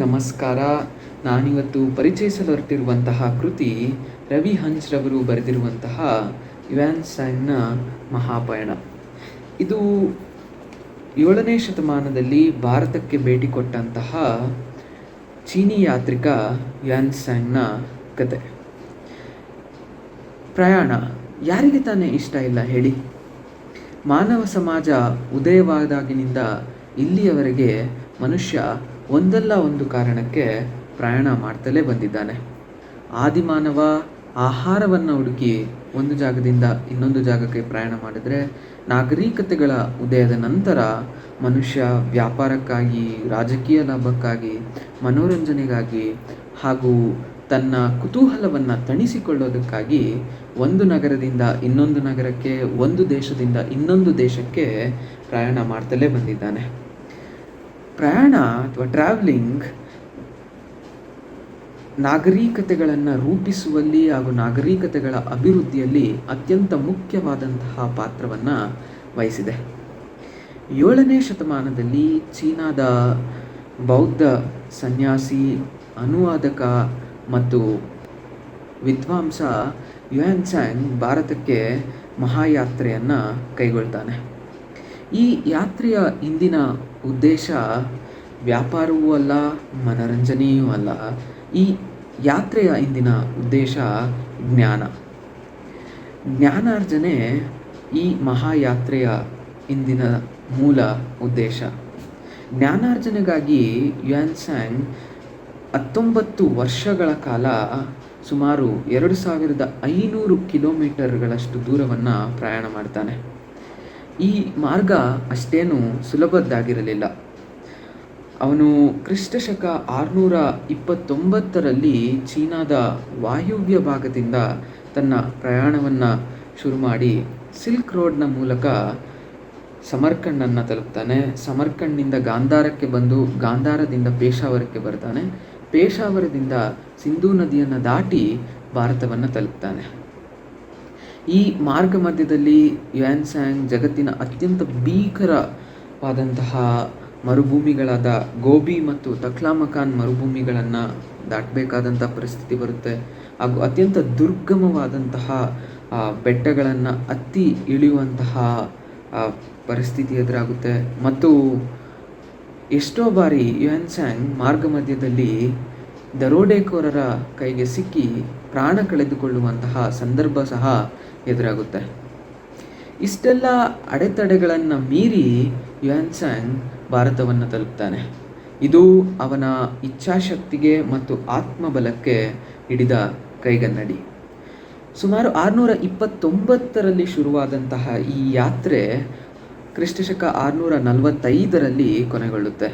ನಮಸ್ಕಾರ. ನಾನಿವತ್ತು ಪರಿಚಯಿಸಲು ಹೊರಟಿರುವಂತಹ ಕೃತಿ ರವಿ ಹಂಚ್ರವರು ಬರೆದಿರುವಂತಹ ಯುವಾನ್ ತ್ಸಾಂಗ್ನ ಮಹಾಪಯಣ. ಇದು 7ನೇ ಶತಮಾನದಲ್ಲಿ ಭಾರತಕ್ಕೆ ಭೇಟಿ ಕೊಟ್ಟಂತಹ ಚೀನಿ ಯಾತ್ರಿಕ ಯುವಾನ್ ತ್ಸಾಂಗ್ನ ಕತೆ. ಪ್ರಯಾಣ ಯಾರಿಗೆ ತಾನೇ ಇಷ್ಟ ಇಲ್ಲ ಹೇಳಿ? ಮಾನವ ಸಮಾಜ ಉದಯವಾದಾಗಿನಿಂದ ಇಲ್ಲಿಯವರೆಗೆ ಮನುಷ್ಯ ಒಂದಲ್ಲ ಒಂದು ಕಾರಣಕ್ಕೆ ಪ್ರಯಾಣ ಮಾಡ್ತಲೇ ಬಂದಿದ್ದಾನೆ. ಆದಿಮಾನವ ಆಹಾರವನ್ನು ಹುಡುಕಿ ಒಂದು ಜಾಗದಿಂದ ಇನ್ನೊಂದು ಜಾಗಕ್ಕೆ ಪ್ರಯಾಣ ಮಾಡಿದರೆ, ನಾಗರಿಕತೆಗಳ ಉದಯದ ನಂತರ ಮನುಷ್ಯ ವ್ಯಾಪಾರಕ್ಕಾಗಿ, ರಾಜಕೀಯ ಲಾಭಕ್ಕಾಗಿ, ಮನೋರಂಜನೆಗಾಗಿ ಹಾಗೂ ತನ್ನ ಕುತೂಹಲವನ್ನು ತಣಿಸಿಕೊಳ್ಳೋದಕ್ಕಾಗಿ ಒಂದು ನಗರದಿಂದ ಇನ್ನೊಂದು ನಗರಕ್ಕೆ, ಒಂದು ದೇಶದಿಂದ ಇನ್ನೊಂದು ದೇಶಕ್ಕೆ ಪ್ರಯಾಣ ಮಾಡ್ತಲೇ ಬಂದಿದ್ದಾನೆ. ಪ್ರಯಾಣ ಅಥವಾ ಟ್ರಾವೆಲಿಂಗ್ ನಾಗರಿಕತೆಗಳನ್ನು ರೂಪಿಸುವಲ್ಲಿ ಹಾಗೂ ನಾಗರಿಕತೆಗಳ ಅಭಿವೃದ್ಧಿಯಲ್ಲಿ ಅತ್ಯಂತ ಮುಖ್ಯವಾದಂತಹ ಪಾತ್ರವನ್ನು ವಹಿಸಿದೆ. 7ನೇ ಶತಮಾನದಲ್ಲಿ ಚೀನಾದ ಬೌದ್ಧ ಸನ್ಯಾಸಿ, ಅನುವಾದಕ ಮತ್ತು ವಿದ್ವಾಂಸ ಯುವಾನ್ ತ್ಸಾಂಗ್ ಭಾರತಕ್ಕೆ ಮಹಾಯಾತ್ರೆಯನ್ನು ಕೈಗೊಳ್ತಾನೆ. ಈ ಯಾತ್ರೆಯ ಇಂದಿನ ಉದ್ದೇಶ ವ್ಯಾಪಾರವೂ ಅಲ್ಲ, ಮನರಂಜನೆಯೂ ಅಲ್ಲ. ಈ ಯಾತ್ರೆಯ ಇಂದಿನ ಉದ್ದೇಶ ಜ್ಞಾನಾರ್ಜನೆ ಈ ಮಹಾಯಾತ್ರೆಯ ಇಂದಿನ ಮೂಲ ಉದ್ದೇಶ. ಜ್ಞಾನಾರ್ಜನೆಗಾಗಿ ಯುವಾನ್ ತ್ಸಾಂಗ್ 19 ವರ್ಷಗಳ ಕಾಲ ಸುಮಾರು 2500 ಕಿಲೋಮೀಟರ್ಗಳಷ್ಟು ದೂರವನ್ನು ಪ್ರಯಾಣ ಮಾಡ್ತಾನೆ. ಈ ಮಾರ್ಗ ಅಷ್ಟೇನು ಸುಲಭದ್ದಾಗಿರಲಿಲ್ಲ. ಅವನು ಕ್ರಿಸ್ತಶಕ 629ರಲ್ಲಿ ಚೀನಾದ ವಾಯುವ್ಯ ಭಾಗದಿಂದ ತನ್ನ ಪ್ರಯಾಣವನ್ನು ಶುರು ಮಾಡಿ ಸಿಲ್ಕ್ ರೋಡ್ನ ಮೂಲಕ ಸಮರ್ಕಂಡನ್ನು ತಲುಪ್ತಾನೆ. ಸಮರ್ಕಂಡ್ನಿಂದ ಗಾಂಧಾರಕ್ಕೆ ಬಂದು ಗಾಂಧಾರದಿಂದ ಪೇಶಾವರಕ್ಕೆ ಬರ್ತಾನೆ. ಪೇಶಾವರದಿಂದ ಸಿಂಧೂ ನದಿಯನ್ನು ದಾಟಿ ಭಾರತವನ್ನು ತಲುಪ್ತಾನೆ. ಈ ಮಾರ್ಗ ಮಧ್ಯದಲ್ಲಿ ಯುವಾನ್ ತ್ಸಾಂಗ್ ಜಗತ್ತಿನ ಅತ್ಯಂತ ಭೀಕರವಾದಂತಹ ಮರುಭೂಮಿಗಳಾದ ಗೋಬಿ ಮತ್ತು ತಕ್ಲಾಮಕಾನ್ ಮರುಭೂಮಿಗಳನ್ನು ದಾಟಬೇಕಾದಂಥ ಪರಿಸ್ಥಿತಿ ಬರುತ್ತೆ. ಹಾಗೂ ಅತ್ಯಂತ ದುರ್ಗಮವಾದಂತಹ ಬೆಟ್ಟಗಳನ್ನು ಹತ್ತಿ ಇಳಿಯುವಂತಹ ಪರಿಸ್ಥಿತಿ ಎದುರಾಗುತ್ತೆ. ಮತ್ತು ಎಷ್ಟೋ ಬಾರಿ ಯುವಾನ್ ತ್ಸಾಂಗ್ ಮಾರ್ಗ ಮಧ್ಯದಲ್ಲಿ ದರೋಡೆಕೋರರ ಕೈಗೆ ಸಿಕ್ಕಿ ಪ್ರಾಣ ಕಳೆದುಕೊಳ್ಳುವಂತಹ ಸಂದರ್ಭ ಸಹ ಎದುರಾಗುತ್ತೆ. ಇಷ್ಟೆಲ್ಲ ಅಡೆತಡೆಗಳನ್ನು ಮೀರಿ ಯುವಾನ್ ತ್ಸಾಂಗ್ ಭಾರತವನ್ನು ತಲುಪ್ತಾನೆ. ಇದು ಅವನ ಇಚ್ಛಾಶಕ್ತಿಗೆ ಮತ್ತು ಆತ್ಮಬಲಕ್ಕೆ ಹಿಡಿದ ಕೈಗನ್ನಡಿ. ಸುಮಾರು 629ರಲ್ಲಿ ಶುರುವಾದಂತಹ ಈ ಯಾತ್ರೆ ಕ್ರಿಸ್ತಶಕ 645ರಲ್ಲಿ ಕೊನೆಗೊಳ್ಳುತ್ತೆ.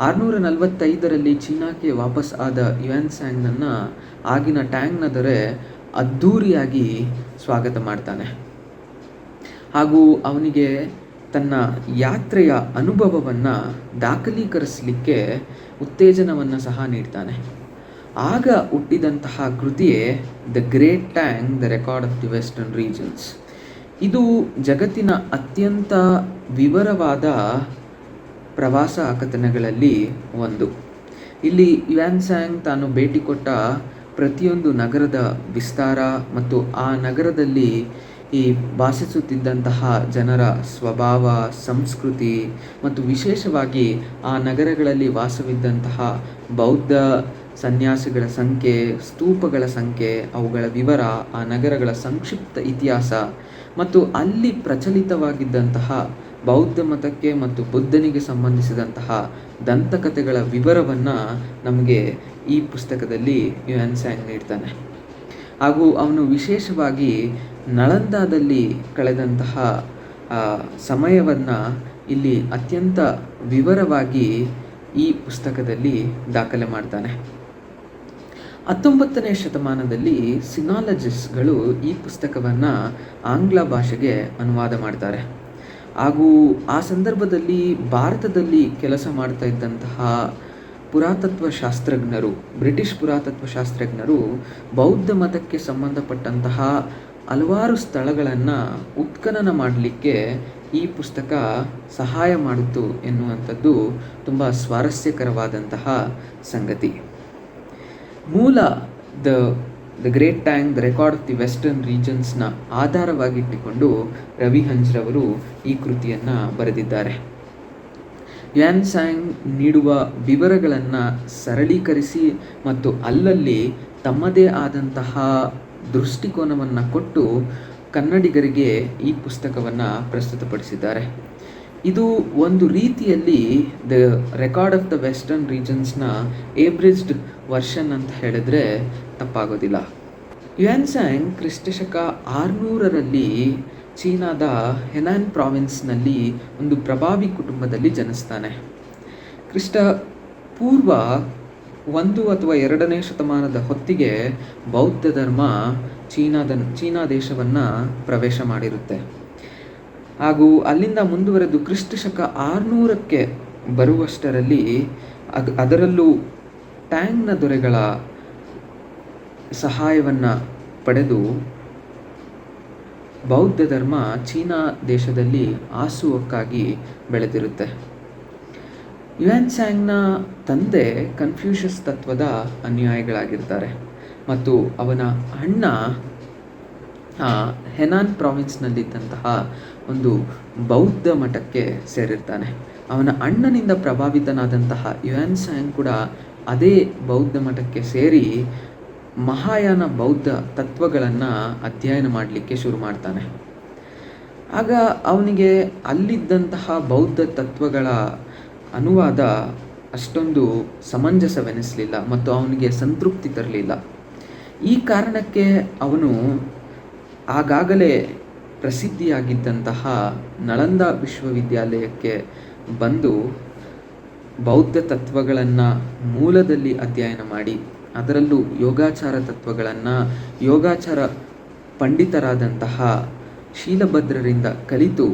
645ರಲ್ಲಿ ಚೀನಾಕ್ಕೆ ವಾಪಸ್ ಆದ ಯುವಾನ್ ತ್ಸಾಂಗ್ನನ್ನು ಆಗಿನ ಟ್ಯಾಂಗ್ನ ದೊರೆ ಅದ್ಧೂರಿಯಾಗಿ ಸ್ವಾಗತ ಮಾಡ್ತಾನೆ. ಹಾಗೂ ಅವನಿಗೆ ತನ್ನ ಯಾತ್ರೆಯ ಅನುಭವವನ್ನು ದಾಖಲೀಕರಿಸಲಿಕ್ಕೆ ಉತ್ತೇಜನವನ್ನು ಸಹ ನೀಡ್ತಾನೆ. ಆಗ ಹುಟ್ಟಿದಂತಹ ಕೃತಿಯೇ the great Tang, the record of the Western Regions. ಇದು ಜಗತ್ತಿನ ಅತ್ಯಂತ ವಿವರವಾದ ಪ್ರವಾಸ ಕಥನಗಳಲ್ಲಿ ಒಂದು. ಇಲ್ಲಿ ಯುವಾನ್ ತ್ಸಾಂಗ್ ತಾನು ಭೇಟಿ ಕೊಟ್ಟ ಪ್ರತಿಯೊಂದು ನಗರದ ವಿಸ್ತಾರ ಮತ್ತು ಆ ನಗರದಲ್ಲಿ ಈ ವಾಸಿಸುತ್ತಿದ್ದಂತಹ ಜನರ ಸ್ವಭಾವ, ಸಂಸ್ಕೃತಿ ಮತ್ತು ವಿಶೇಷವಾಗಿ ಆ ನಗರಗಳಲ್ಲಿ ವಾಸವಿದ್ದಂತಹ ಬೌದ್ಧ ಸನ್ಯಾಸಿಗಳ ಸಂಖ್ಯೆ, ಸ್ತೂಪಗಳ ಸಂಖ್ಯೆ, ಅವುಗಳ ವಿವರ, ಆ ನಗರಗಳ ಸಂಕ್ಷಿಪ್ತ ಇತಿಹಾಸ ಮತ್ತು ಅಲ್ಲಿ ಪ್ರಚಲಿತವಾಗಿದ್ದಂತಹ ಬೌದ್ಧ ಮತಕ್ಕೆ ಮತ್ತು ಬುದ್ಧನಿಗೆ ಸಂಬಂಧಿಸಿದಂತಹ ದಂತಕಥೆಗಳ ವಿವರವನ್ನು ನಮಗೆ ಈ ಪುಸ್ತಕದಲ್ಲಿ ಯುವಾನ್ ತ್ಸಾಂಗ್ ನೀಡ್ತಾನೆ. ಹಾಗೂ ಅವನು ವಿಶೇಷವಾಗಿ ನಳಂದಾದಲ್ಲಿ ಕಳೆದಂತಹ ಸಮಯವನ್ನು ಇಲ್ಲಿ ಅತ್ಯಂತ ವಿವರವಾಗಿ ಈ ಪುಸ್ತಕದಲ್ಲಿ ದಾಖಲೆ ಮಾಡ್ತಾನೆ. 19ನೇ ಶತಮಾನದಲ್ಲಿ ಸಿನಾಲಜಿಸ್ಟ್ಗಳು ಈ ಪುಸ್ತಕವನ್ನು ಆಂಗ್ಲ ಭಾಷೆಗೆ ಅನುವಾದ ಮಾಡ್ತಾರೆ. ಹಾಗೂ ಆ ಸಂದರ್ಭದಲ್ಲಿ ಭಾರತದಲ್ಲಿ ಕೆಲಸ ಮಾಡ್ತಾ ಇದ್ದಂತಹ ಬ್ರಿಟಿಷ್ ಪುರಾತತ್ವ ಶಾಸ್ತ್ರಜ್ಞರು ಬೌದ್ಧ ಮತಕ್ಕೆ ಸಂಬಂಧಪಟ್ಟಂತಹ ಹಲವಾರು ಸ್ಥಳಗಳನ್ನು ಉತ್ಖನನ ಮಾಡಲಿಕ್ಕೆ ಈ ಪುಸ್ತಕ ಸಹಾಯ ಮಾಡಿತು ಎನ್ನುವಂಥದ್ದು ತುಂಬ ಸ್ವಾರಸ್ಯಕರವಾದಂತಹ ಸಂಗತಿ. ಮೂಲ the the great Tang the record of the Western ರೀಜನ್ಸ್ನ ಆಧಾರವಾಗಿಟ್ಟುಕೊಂಡು ರವಿ ಹಂಜ್ರವರು ಈ ಕೃತಿಯನ್ನು ಬರೆದಿದ್ದಾರೆ. ಯುಯಾನ್ ಸಾಂಗ್ ನೀಡುವ ವಿವರಗಳನ್ನು ಸರಳೀಕರಿಸಿ ಮತ್ತು ಅಲ್ಲಲ್ಲಿ ತಮ್ಮದೇ ಆದಂತಹ ದೃಷ್ಟಿಕೋನವನ್ನು ಕೊಟ್ಟು ಕನ್ನಡಿಗರಿಗೆ ಈ ಪುಸ್ತಕವನ್ನು ಪ್ರಸ್ತುತಪಡಿಸಿದ್ದಾರೆ. ಇದು ಒಂದು ರೀತಿಯಲ್ಲಿ the record of the Western ರೀಜನ್ಸ್ನ ಏಬ್ರಿಜ್ಡ್ ವರ್ಷನ್ ಅಂತ ಹೇಳಿದ್ರೆ ತಪ್ಪಾಗೋದಿಲ್ಲ. ಯುಯಾನ್ ಸಾಂಗ್ ಕ್ರಿಸ್ತಶಕ 600ರಲ್ಲಿ ಚೀನಾದ ಹೆನಾನ್ ಪ್ರಾವಿನ್ಸ್ನಲ್ಲಿ ಒಂದು ಪ್ರಭಾವಿ ಕುಟುಂಬದಲ್ಲಿ ಜನಿಸ್ತಾನೆ. ಕ್ರಿಸ್ತ ಪೂರ್ವ 1 ಅಥವಾ 2ನೇ ಶತಮಾನದ ಹೊತ್ತಿಗೆ ಬೌದ್ಧ ಧರ್ಮ ಚೀನಾ ದೇಶವನ್ನು ಪ್ರವೇಶ ಮಾಡಿರುತ್ತೆ. ಹಾಗೂ ಅಲ್ಲಿಂದ ಮುಂದುವರೆದು ಕ್ರಿಸ್ತಶಕ 600ಕ್ಕೆ ಬರುವಷ್ಟರಲ್ಲಿ ಅದರಲ್ಲೂ ಟ್ಯಾಂಗ್ನ ದೊರೆಗಳ ಸಹಾಯವನ್ನು ಪಡೆದು ಬೌದ್ಧ ಧರ್ಮ ಚೀನಾ ದೇಶದಲ್ಲಿ ಹಾಸುಹೊಕ್ಕಾಗಿ ಬೆಳೆದಿರುತ್ತೆ. ಯುಯಾನ್ ಸಾಂಗ್ನ ತಂದೆ ಕನ್ಫ್ಯೂಷಸ್ ತತ್ವದ ಅನುಯಾಯಿಗಳಾಗಿರ್ತಾರೆ ಮತ್ತು ಅವನ ಅಣ್ಣ ಹೆನಾನ್ ಪ್ರಾವಿನ್ಸ್ನಲ್ಲಿದ್ದಂತಹ ಒಂದು ಬೌದ್ಧ ಮಠಕ್ಕೆ ಸೇರಿರ್ತಾನೆ. ಅವನ ಅಣ್ಣನಿಂದ ಪ್ರಭಾವಿತನಾದಂತಹ ಯುಯಾನ್ ಸಾಂಗ್ ಕೂಡ ಅದೇ ಬೌದ್ಧ ಮಠಕ್ಕೆ ಸೇರಿ ಮಹಾಯಾನ ಬೌದ್ಧ ತತ್ವಗಳನ್ನು ಅಧ್ಯಯನ ಮಾಡಲಿಕ್ಕೆ ಶುರು ಮಾಡ್ತಾನೆ. ಆಗ ಅವನಿಗೆ ಅಲ್ಲಿದ್ದಂತಹ ಬೌದ್ಧ ತತ್ವಗಳ ಅನುವಾದ ಅಷ್ಟೊಂದು ಸಮಂಜಸವೆನಿಸಲಿಲ್ಲ ಮತ್ತು ಅವನಿಗೆ ಸಂತೃಪ್ತಿ ತರಲಿಲ್ಲ. ಈ ಕಾರಣಕ್ಕೆ ಅವನು ಆಗಾಗಲೇ ಪ್ರಸಿದ್ಧಿಯಾಗಿದ್ದಂತಹ ನಳಂದ ವಿಶ್ವವಿದ್ಯಾಲಯಕ್ಕೆ ಬಂದು ಬೌದ್ಧ ತತ್ವಗಳನ್ನು ಮೂಲದಲ್ಲಿ ಅಧ್ಯಯನ ಮಾಡಿ ಅದರಲ್ಲೂ ಯೋಗಾಚಾರ ತತ್ವಗಳನ್ನು ಯೋಗಾಚಾರ ಪಂಡಿತರಾದಂತಹ ಶೀಲಭದ್ರರಿಂದ ಕಲಿತು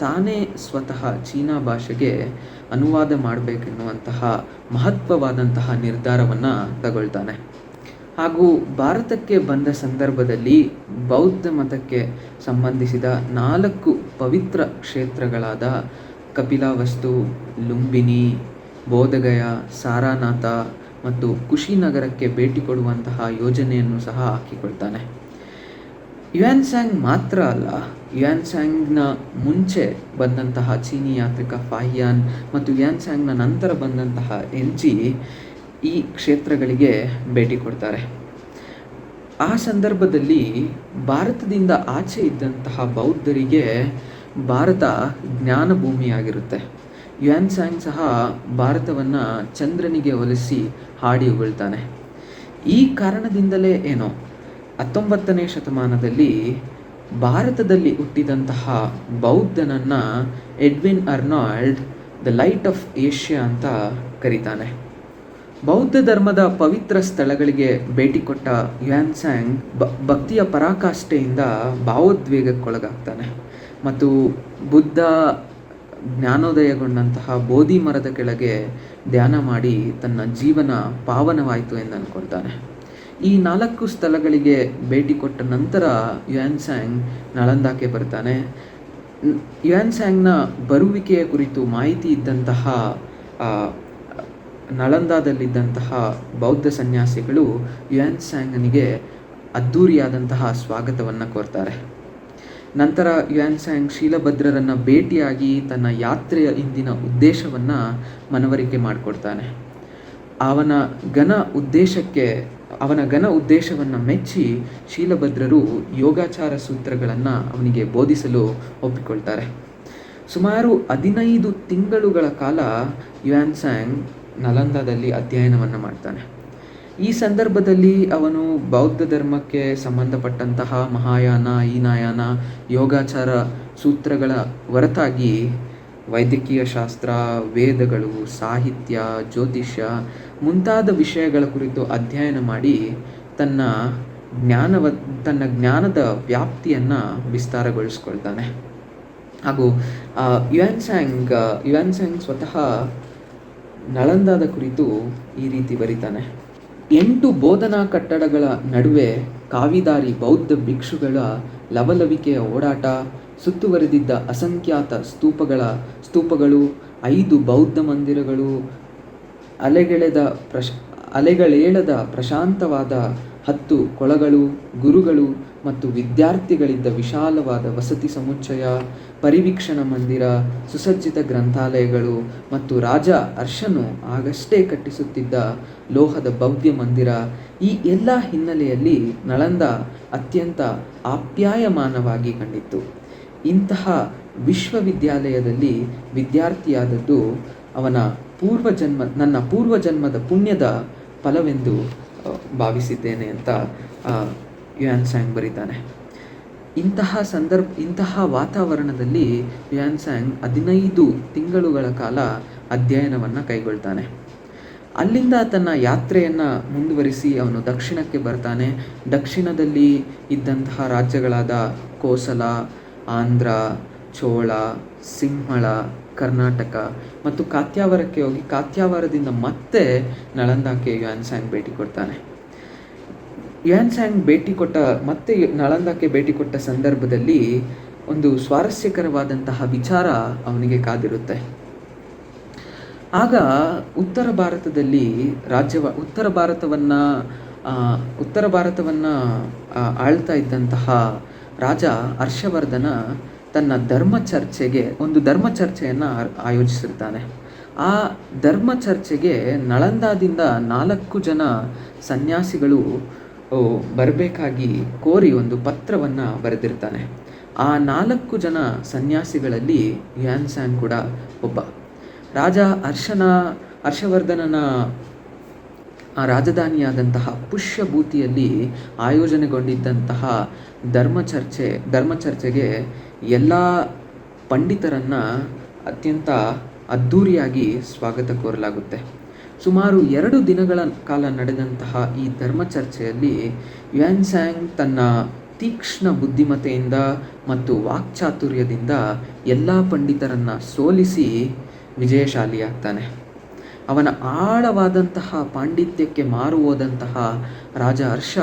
ತಾನೇ ಸ್ವತಃ ಚೀನಾ ಭಾಷೆಗೆ ಅನುವಾದ ಮಾಡಬೇಕೆನ್ನುವಂತಹ ಮಹತ್ವವಾದಂತಹ ನಿರ್ಧಾರವನ್ನು ತಗೊಳ್ತಾನೆ. ಹಾಗೂ ಭಾರತಕ್ಕೆ ಬಂದ ಸಂದರ್ಭದಲ್ಲಿ ಬೌದ್ಧ ಮತಕ್ಕೆ ಸಂಬಂಧಿಸಿದ 4 ಪವಿತ್ರ ಕ್ಷೇತ್ರಗಳಾದ ಕಪಿಲಾವಸ್ತು, ಲುಂಬಿನಿ, ಬೋಧಗಯ, ಸಾರಾನಾಥ ಮತ್ತು ಕುಶಿನಗರಕ್ಕೆ ಭೇಟಿ ಕೊಡುವಂತಹ ಯೋಜನೆಯನ್ನು ಸಹ ಹಾಕಿಕೊಳ್ತಾನೆ. ಯುಯಾನ್ ಸಾಂಗ್ ಮಾತ್ರ ಅಲ್ಲ, ಯುಯಾನ್ ಸಾಂಗ್ನ ಮುಂಚೆ ಬಂದಂತಹ ಚೀನಿ ಯಾತ್ರಿಕ ಫಾಹಿಯಾನ್ ಮತ್ತು ಯುಯಾನ್ ಸಾಂಗ್ನ ನಂತರ ಬಂದಂತಹ ಎನ್ಜಿ ಈ ಕ್ಷೇತ್ರಗಳಿಗೆ ಭೇಟಿ ಕೊಡ್ತಾರೆ. ಆ ಸಂದರ್ಭದಲ್ಲಿ ಭಾರತದಿಂದ ಆಚೆ ಇದ್ದಂತಹ ಬೌದ್ಧರಿಗೆ ಭಾರತ ಜ್ಞಾನ ಭೂಮಿಯಾಗಿರುತ್ತೆ. ಯುಯಾನ್ ಸಾಂಗ್ ಸಹ ಭಾರತವನ್ನು ಚಂದ್ರನಿಗೆ ಹೋಲಿಸಿ ಹಾಡಿ ಹೊಗಳ್ತಾನೆ. ಈ ಕಾರಣದಿಂದಲೇ ಏನೋ 19ನೇ ಶತಮಾನದಲ್ಲಿ ಭಾರತದಲ್ಲಿ ಹುಟ್ಟಿದಂತಹ ಬೌದ್ಧನನ್ನು Edwin Arnold the light of Asia ಅಂತ ಕರೀತಾನೆ. ಬೌದ್ಧ ಧರ್ಮದ ಪವಿತ್ರ ಸ್ಥಳಗಳಿಗೆ ಭೇಟಿ ಕೊಟ್ಟ ಯುಯಾನ್ ಸಾಂಗ್ ಭಕ್ತಿಯ ಪರಾಕಾಷ್ಠೆಯಿಂದ ಭಾವೋದ್ವೇಗಕ್ಕೊಳಗಾಗ್ತಾನೆ ಮತ್ತು ಬುದ್ಧ ಜ್ಞಾನೋದಯಗೊಂಡಂತಹ ಬೋಧಿ ಮರದ ಕೆಳಗೆ ಧ್ಯಾನ ಮಾಡಿ ತನ್ನ ಜೀವನ ಪಾವನವಾಯಿತು ಎಂದು ಅಂದ್ಕೊಳ್ತಾನೆ. ಈ 4 ಸ್ಥಳಗಳಿಗೆ ಭೇಟಿ ಕೊಟ್ಟ ನಂತರ ಯುಯಾನ್ ಸಾಂಗ್ ನಳಂದಾಕ್ಕೆ ಬರ್ತಾನೆ. ಯುಯಾನ್ ಸಾಂಗ್ನ ಬರುವಿಕೆಯ ಕುರಿತು ಮಾಹಿತಿ ಇದ್ದಂತಹ ನಳಂದಾದಲ್ಲಿದ್ದಂತಹ ಬೌದ್ಧ ಸನ್ಯಾಸಿಗಳು ಯುಯಾನ್ ಸಾಂಗನಿಗೆ ಅದ್ಧೂರಿಯಾದಂತಹ ಸ್ವಾಗತವನ್ನು ಕೋರ್ತಾರೆ. ನಂತರ ಯುಯಾನ್ ಸಾಂಗ್ ಶೀಲಭದ್ರರನ್ನು ಭೇಟಿಯಾಗಿ ತನ್ನ ಯಾತ್ರೆಯ ಹಿಂದಿನ ಉದ್ದೇಶವನ್ನು ಮನವರಿಕೆ ಮಾಡಿಕೊಡ್ತಾನೆ. ಅವನ ಘನ ಉದ್ದೇಶವನ್ನು ಮೆಚ್ಚಿ ಶೀಲಭದ್ರರು ಯೋಗಾಚಾರ ಸೂತ್ರಗಳನ್ನು ಅವನಿಗೆ ಬೋಧಿಸಲು ಒಪ್ಪಿಕೊಳ್ತಾರೆ. ಸುಮಾರು 15 ತಿಂಗಳುಗಳ ಕಾಲ ಯುಯಾನ್ ಸಾಂಗ್ ನಲಂದಾದಲ್ಲಿ ಅಧ್ಯಯನವನ್ನು ಮಾಡ್ತಾನೆ. ಈ ಸಂದರ್ಭದಲ್ಲಿ ಅವನು ಬೌದ್ಧ ಧರ್ಮಕ್ಕೆ ಸಂಬಂಧಪಟ್ಟಂತಹ ಮಹಾಯಾನ, ಹೀನಯಾನ, ಯೋಗಾಚಾರ ಸೂತ್ರಗಳ ಹೊರತಾಗಿ ವೈದ್ಯಕೀಯ ಶಾಸ್ತ್ರ, ವೇದಗಳು, ಸಾಹಿತ್ಯ, ಜ್ಯೋತಿಷ್ಯ ಮುಂತಾದ ವಿಷಯಗಳ ಕುರಿತು ಅಧ್ಯಯನ ಮಾಡಿ ತನ್ನ ಜ್ಞಾನದ ವ್ಯಾಪ್ತಿಯನ್ನು ವಿಸ್ತಾರಗೊಳಿಸ್ಕೊಳ್ತಾನೆ. ಹಾಗೂ ಯುಯಾನ್ ಸಾಂಗ್ ಸ್ವತಃ ನಳಂದಾದ ಕುರಿತು ಈ ರೀತಿ ಬರೀತಾನೆ. 8 ಬೋಧನಾ ಕಟ್ಟಡಗಳ ನಡುವೆ ಕಾವಿದಾರಿ ಬೌದ್ಧ ಭಿಕ್ಷುಗಳ ಲವಲವಿಕೆಯ ಓಡಾಟ, ಸುತ್ತುವರೆದಿದ್ದ ಅಸಂಖ್ಯಾತ ಸ್ತೂಪಗಳು, 5 ಬೌದ್ಧ ಮಂದಿರಗಳು, ಅಲೆಗಳೇಳದ ಪ್ರಶಾಂತವಾದ 10 ಕೊಳಗಳು, ಗುರುಗಳು ಮತ್ತು ವಿದ್ಯಾರ್ಥಿಗಳಿದ್ದ ವಿಶಾಲವಾದ ವಸತಿ ಸಮುಚ್ಚಯ, ಪರಿವೀಕ್ಷಣಾ ಮಂದಿರ, ಸುಸಜ್ಜಿತ ಗ್ರಂಥಾಲಯಗಳು ಮತ್ತು ರಾಜ ಹರ್ಷನು ಆಗಷ್ಟೇ ಕಟ್ಟಿಸುತ್ತಿದ್ದ ಲೋಹದ ಭವ್ಯ ಮಂದಿರ, ಈ ಎಲ್ಲ ಹಿನ್ನೆಲೆಯಲ್ಲಿ ನಳಂದ ಅತ್ಯಂತ ಆಪ್ಯಾಯಮಾನವಾಗಿ ಕಂಡಿತ್ತು. ಇಂತಹ ವಿಶ್ವವಿದ್ಯಾಲಯದಲ್ಲಿ ವಿದ್ಯಾರ್ಥಿಯಾದದ್ದು ನನ್ನ ಪೂರ್ವಜನ್ಮದ ಪುಣ್ಯದ ಫಲವೆಂದು ಭಾವಿಸಿದ್ದೇನೆ ಅಂತ ಯುಯಾನ್ಸಾಂಗ್ ಬರೀತಾನೆ. ಇಂತಹ ವಾತಾವರಣದಲ್ಲಿ ಯುಯಾನ್ಸಾಂಗ್ 15 ತಿಂಗಳುಗಳ ಕಾಲ ಅಧ್ಯಯನವನ್ನು ಕೈಗೊಳ್ತಾನೆ. ಅಲ್ಲಿಂದ ತನ್ನ ಯಾತ್ರೆಯನ್ನು ಮುಂದುವರಿಸಿ ಅವನು ದಕ್ಷಿಣಕ್ಕೆ ಬರ್ತಾನೆ. ದಕ್ಷಿಣದಲ್ಲಿ ಇದ್ದಂತಹ ರಾಜ್ಯಗಳಾದ ಕೋಸಲ, ಆಂಧ್ರ, ಚೋಳ, ಸಿಂಹಳ, ಕರ್ನಾಟಕ ಮತ್ತು ಕಾತ್ಯಾವರಕ್ಕೆ ಹೋಗಿ ಕಾತ್ಯಾವರದಿಂದ ಮತ್ತೆ ನಳಂದಾಕ್ಕೆ ಯುಯಾನ್ಸಾಂಗ್ ಭೇಟಿ ಕೊಡ್ತಾನೆ. ಯುಯಾನ್ಸಾಂಗ್ ಮತ್ತೆ ನಳಂದಾಕ್ಕೆ ಭೇಟಿ ಕೊಟ್ಟ ಸಂದರ್ಭದಲ್ಲಿ ಒಂದು ಸ್ವಾರಸ್ಯಕರವಾದಂತಹ ವಿಚಾರ ಅವನಿಗೆ ಕಾದಿರುತ್ತೆ. ಆಗ ಉತ್ತರ ಭಾರತವನ್ನು ಆಳ್ತಾ ಇದ್ದಂತಹ ರಾಜ ಹರ್ಷವರ್ಧನ ತನ್ನ ಒಂದು ಧರ್ಮ ಚರ್ಚೆಯನ್ನು ಆಯೋಜಿಸಿರ್ತಾನೆ. ಆ ಧರ್ಮ ಚರ್ಚೆಗೆ ನಳಂದಾದಿಂದ 4 ಜನ ಸನ್ಯಾಸಿಗಳು ಬರಬೇಕಾಗಿ ಕೋರಿ ಒಂದು ಪತ್ರವನ್ನು ಬರೆದಿರ್ತಾನೆ. ಆ 4 ಜನ ಸನ್ಯಾಸಿಗಳಲ್ಲಿ ಯುಯಾನ್ಸಾಂಗ್ ಕೂಡ ಒಬ್ಬ. ರಾಜ ಹರ್ಷವರ್ಧನನ ರಾಜಧಾನಿಯಾದಂತಹ ಪುಷ್ಯಭೂತಿಯಲ್ಲಿ ಆಯೋಜನೆಗೊಂಡಿದ್ದಂತಹ ಧರ್ಮಚರ್ಚೆಗೆ ಎಲ್ಲ ಪಂಡಿತರನ್ನು ಅತ್ಯಂತ ಅದ್ಧೂರಿಯಾಗಿ ಸ್ವಾಗತ ಕೋರಲಾಗುತ್ತೆ. ಸುಮಾರು 2 ದಿನಗಳ ಕಾಲ ನಡೆದಂತಹ ಈ ಧರ್ಮಚರ್ಚೆಯಲ್ಲಿ ಯುಯಾನ್ಸಾಂಗ್ ತನ್ನ ತೀಕ್ಷ್ಣ ಬುದ್ಧಿಮತೆಯಿಂದ ಮತ್ತು ವಾಕ್ಚಾತುರ್ಯದಿಂದ ಎಲ್ಲ ಪಂಡಿತರನ್ನು ಸೋಲಿಸಿ ವಿಜಯಶಾಲಿಯಾಗ್ತಾನೆ. ಅವನ ಆಳವಾದಂತಹ ಪಾಂಡಿತ್ಯಕ್ಕೆ ಮಾರು ಹೋದಂತಹ ರಾಜ ಹರ್ಷ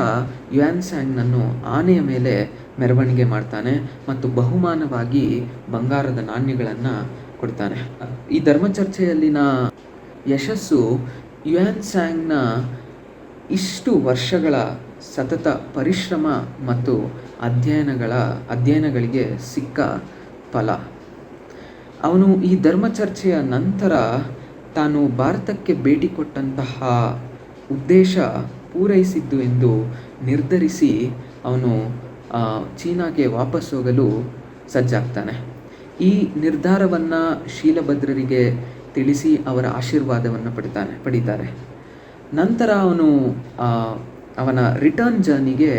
ಯುಯಾನ್ಸಾಂಗ್ನನ್ನು ಆನೆಯ ಮೇಲೆ ಮೆರವಣಿಗೆ ಮಾಡ್ತಾನೆ ಮತ್ತು ಬಹುಮಾನವಾಗಿ ಬಂಗಾರದ ನಾಣ್ಯಗಳನ್ನು ಕೊಡ್ತಾನೆ. ಈ ಧರ್ಮಚರ್ಚೆಯಲ್ಲಿನ ಯಶಸ್ಸು ಯುಯಾನ್ಸಾಂಗ್ನ ಇಷ್ಟು ವರ್ಷಗಳ ಸತತ ಪರಿಶ್ರಮ ಮತ್ತು ಅಧ್ಯಯನಗಳಿಗೆ ಸಿಕ್ಕ ಫಲ. ಅವನು ಈ ಧರ್ಮಚರ್ಚೆಯ ನಂತರ ತಾನು ಭಾರತಕ್ಕೆ ಭೇಟಿ ಕೊಟ್ಟಂತಹ ಉದ್ದೇಶ ಪೂರೈಸಿದ್ದು ಎಂದು ನಿರ್ಧರಿಸಿ ಅವನು ಚೀನಾಗೆ ವಾಪಸ್ ಹೋಗಲು ಸಜ್ಜಾಗ್ತಾನೆ. ಈ ನಿರ್ಧಾರವನ್ನು ಶೀಲಭದ್ರರಿಗೆ ತಿಳಿಸಿ ಅವರ ಆಶೀರ್ವಾದವನ್ನು ಪಡಿತಾರೆ. ನಂತರ ಅವನ ರಿಟರ್ನ್ ಜರ್ನಿಗೆ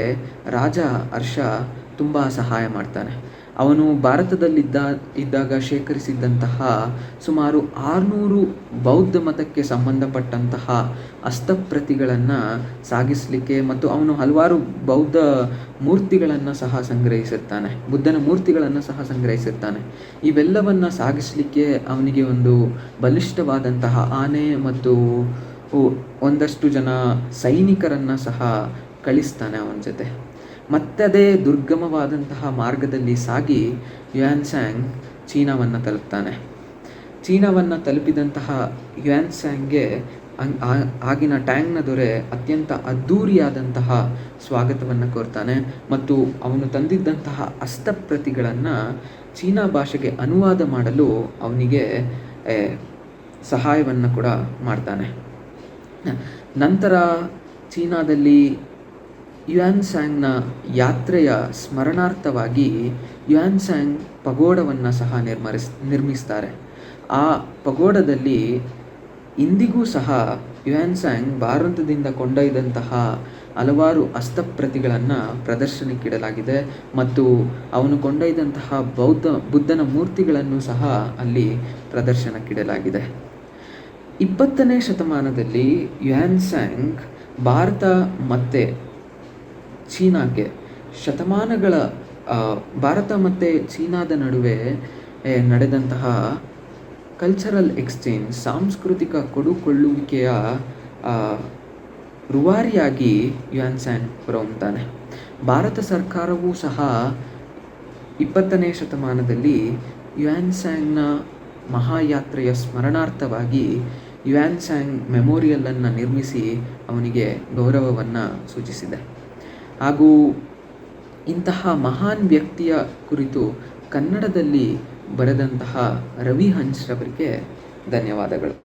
ರಾಜ ಹರ್ಷ ತುಂಬ ಸಹಾಯ ಮಾಡ್ತಾನೆ. ಅವನು ಭಾರತದಲ್ಲಿದ್ದಾಗ ಶೇಖರಿಸಿದ್ದಂತಹ ಸುಮಾರು 600 ಬೌದ್ಧ ಮತಕ್ಕೆ ಸಂಬಂಧಪಟ್ಟಂತಹ ಹಸ್ತಪ್ರತಿಗಳನ್ನು ಸಾಗಿಸಲಿಕ್ಕೆ ಮತ್ತು ಅವನು ಹಲವಾರು ಬೌದ್ಧ ಮೂರ್ತಿಗಳನ್ನು ಸಹ ಸಂಗ್ರಹಿಸಿರ್ತಾನೆ, ಬುದ್ಧನ ಮೂರ್ತಿಗಳನ್ನು ಸಹ ಸಂಗ್ರಹಿಸಿರ್ತಾನೆ. ಇವೆಲ್ಲವನ್ನು ಸಾಗಿಸಲಿಕ್ಕೆ ಅವನಿಗೆ ಒಂದು ಬಲಿಷ್ಠವಾದಂತಹ ಆನೆ ಮತ್ತು ಒಂದಷ್ಟು ಜನ ಸೈನಿಕರನ್ನು ಸಹ ಕಳಿಸ್ತಾನೆ ಅವನ ಜೊತೆ. ಮತ್ತದೇ ದುರ್ಗಮವಾದಂತಹ ಮಾರ್ಗದಲ್ಲಿ ಸಾಗಿ ಯುಯಾನ್ಸಾಂಗ್ ಚೀನಾವನ್ನು ತಲುಪ್ತಾನೆ. ಚೀನಾವನ್ನು ತಲುಪಿದಂತಹ ಯುಯಾನ್ಸಾಂಗ್ಗೆ ಆಗಿನ ಟ್ಯಾಂಗ್ನ ದೊರೆ ಅತ್ಯಂತ ಅದ್ಧೂರಿಯಾದಂತಹ ಸ್ವಾಗತವನ್ನು ಕೋರ್ತಾನೆ ಮತ್ತು ಅವನು ತಂದಿದ್ದಂತಹ ಹಸ್ತಪ್ರತಿಗಳನ್ನು ಚೀನಾ ಭಾಷೆಗೆ ಅನುವಾದ ಮಾಡಲು ಅವನಿಗೆ ಸಹಾಯವನ್ನು ಕೂಡ ಮಾಡ್ತಾನೆ. ನಂತರ ಚೀನಾದಲ್ಲಿ ಯುಯಾನ್ಸಾಂಗ್ನ ಯಾತ್ರೆಯ ಸ್ಮರಣಾರ್ಥವಾಗಿ ಯುಯಾನ್ಸಾಂಗ್ ಪಗೋಡವನ್ನು ಸಹ ನಿರ್ಮಿಸ್ತಾರೆ. ಆ ಪಗೋಡದಲ್ಲಿ ಇಂದಿಗೂ ಸಹ ಯುಯಾನ್ಸಾಂಗ್ ಭಾರತದಿಂದ ಕೊಂಡೊಯ್ದಂತಹ ಹಲವಾರು ಹಸ್ತಪ್ರತಿಗಳನ್ನು ಪ್ರದರ್ಶನಕ್ಕಿಡಲಾಗಿದೆ ಮತ್ತು ಅವನು ಕೊಂಡೊಯ್ದಂತಹ ಬುದ್ಧನ ಮೂರ್ತಿಗಳನ್ನು ಸಹ ಅಲ್ಲಿ ಪ್ರದರ್ಶನಕ್ಕಿಡಲಾಗಿದೆ. 20ನೇ ಶತಮಾನದಲ್ಲಿ ಯುಯಾನ್ಸಾಂಗ್ ಭಾರತ ಮತ್ತು ಚೀನಾಗೆ ಭಾರತ ಮತ್ತು ಚೀನಾದ ನಡುವೆ ನಡೆದಂತಹ ಕಲ್ಚರಲ್ ಎಕ್ಸ್ಚೇಂಜ್, ಸಾಂಸ್ಕೃತಿಕ ಕೊಡುಕೊಳ್ಳುವಿಕೆಯ ರೂವಾರಿಯಾಗಿ ಯುಯಾನ್ಸಾಂಗ್ ಹೊರಹೊಮ್ಮುತ್ತಾನೆ. ಭಾರತ ಸರ್ಕಾರವೂ ಸಹ 20ನೇ ಶತಮಾನದಲ್ಲಿ ಯುಯಾನ್ಸಾಂಗ್ನ ಮಹಾಯಾತ್ರೆಯ ಸ್ಮರಣಾರ್ಥವಾಗಿ ಯುಯಾನ್ಸಾಂಗ್ ಮೆಮೋರಿಯಲನ್ನು ನಿರ್ಮಿಸಿ ಅವನಿಗೆ ಗೌರವವನ್ನು ಸೂಚಿಸಿದೆ. ಹಾಗೂ ಇಂತಹ ಮಹಾನ್ ವ್ಯಕ್ತಿಯ ಕುರಿತು ಕನ್ನಡದಲ್ಲಿ ಬರೆದಂತಹ ರವಿ ಹಂಚ್ರವರಿಗೆ ಧನ್ಯವಾದಗಳು.